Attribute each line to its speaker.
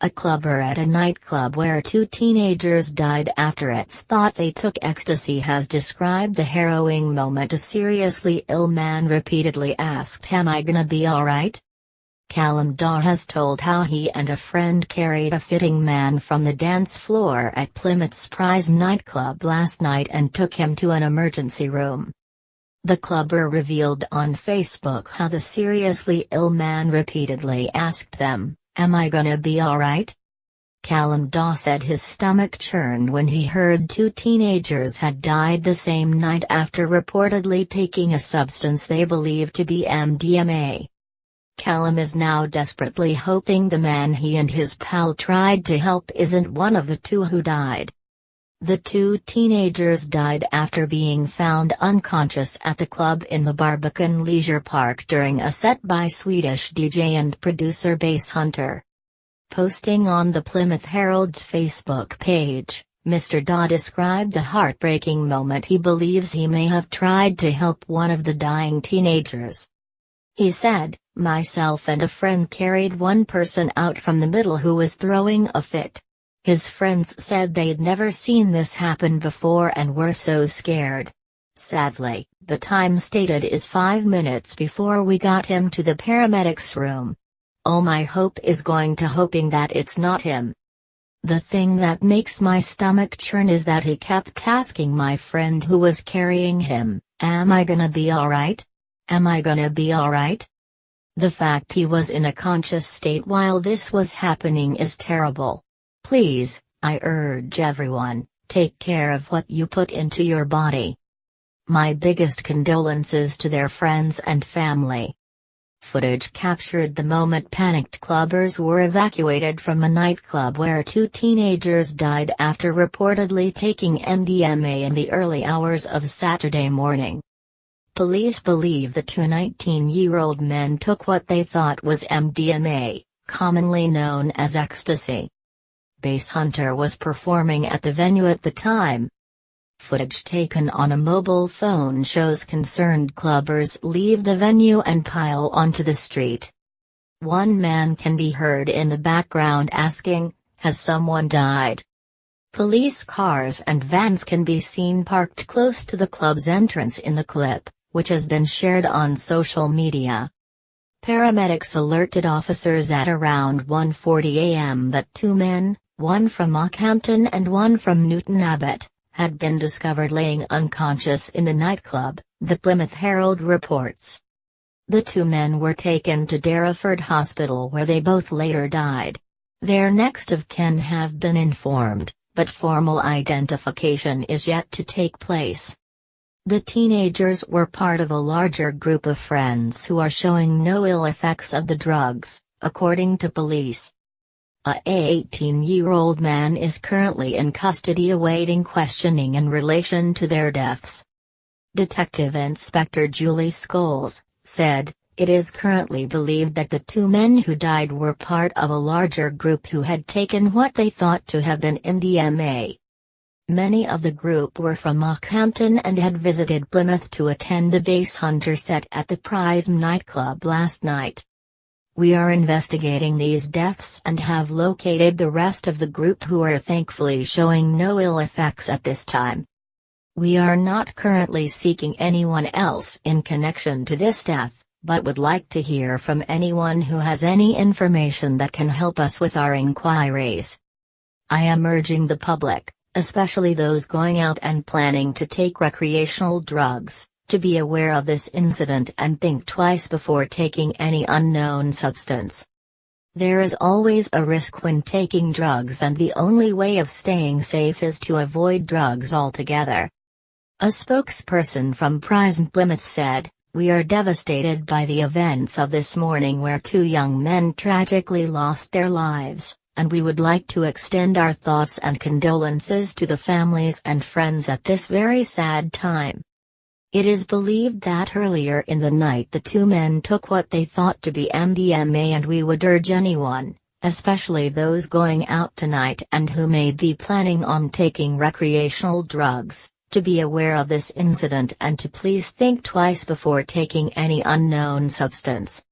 Speaker 1: A clubber at a nightclub where two teenagers died after it's thought they took ecstasy has described the harrowing moment a seriously ill man repeatedly asked, "Am I gonna be alright?" Callum Dawe has told how he and a friend carried a fitting man from the dance floor at Plymouth's Pryzm nightclub last night and took him to an emergency room. The clubber revealed on Facebook how the seriously ill man repeatedly asked them, "Am I gonna be alright?" Callum Dawe said his stomach churned when he heard two teenagers had died the same night after reportedly taking a substance they believe to be MDMA. Callum is now desperately hoping the man he and his pal tried to help isn't one of the two who died. The two teenagers died after being found unconscious at the club in the Barbican Leisure Park during a set by Swedish DJ and producer Bass Hunter. Posting on the Plymouth Herald's Facebook page, Mr. Dawe described the heartbreaking moment he believes he may have tried to help one of the dying teenagers. He said, "Myself and a friend carried one person out from the middle who was throwing a fit. His friends said they'd never seen this happen before and were so scared. Sadly, the time stated is 5 minutes before we got him to the paramedics' room. Oh, my hope is going to hoping that it's not him. The thing that makes my stomach churn is that he kept asking my friend who was carrying him, 'Am I gonna be alright? Am I gonna be alright?' The fact he was in a conscious state while this was happening is terrible. Please, I urge everyone, take care of what you put into your body. My biggest condolences to their friends and family." Footage captured the moment panicked clubbers were evacuated from a nightclub where two teenagers died after reportedly taking MDMA in the early hours of Saturday morning. Police believe the two 19-year-old men took what they thought was MDMA, commonly known as ecstasy. Bass Hunter was performing at the venue at the time. Footage taken on a mobile phone shows concerned clubbers leave the venue and pile onto the street. One man can be heard in the background asking, "Has someone died?" Police cars and vans can be seen parked close to the club's entrance in the clip, which has been shared on social media. Paramedics alerted officers at around 1:40 a.m. that two men, one from Ockhampton and one from Newton Abbot, had been discovered laying unconscious in the nightclub, the Plymouth Herald reports. The two men were taken to Derriford Hospital where they both later died. Their next of kin have been informed, but formal identification is yet to take place. The teenagers were part of a larger group of friends who are showing no ill effects of the drugs, according to police. A 18-year-old man is currently in custody awaiting questioning in relation to their deaths. Detective Inspector Julie Scholes said, "It is currently believed that the two men who died were part of a larger group who had taken what they thought to have been MDMA. Many of the group were from Ockhampton and had visited Plymouth to attend the Bass Hunter set at the Pryzm nightclub last night. We are investigating these deaths and have located the rest of the group who are thankfully showing no ill effects at this time. We are not currently seeking anyone else in connection to this death, but would like to hear from anyone who has any information that can help us with our inquiries. I am urging the public, especially those going out and planning to take recreational drugs, to be aware of this incident and think twice before taking any unknown substance. There is always a risk when taking drugs, and the only way of staying safe is to avoid drugs altogether." A spokesperson from Pryzm Plymouth said, "We are devastated by the events of this morning where two young men tragically lost their lives, and we would like to extend our thoughts and condolences to the families and friends at this very sad time. It is believed that earlier in the night the two men took what they thought to be MDMA, and we would urge anyone, especially those going out tonight and who may be planning on taking recreational drugs, to be aware of this incident and to please think twice before taking any unknown substance."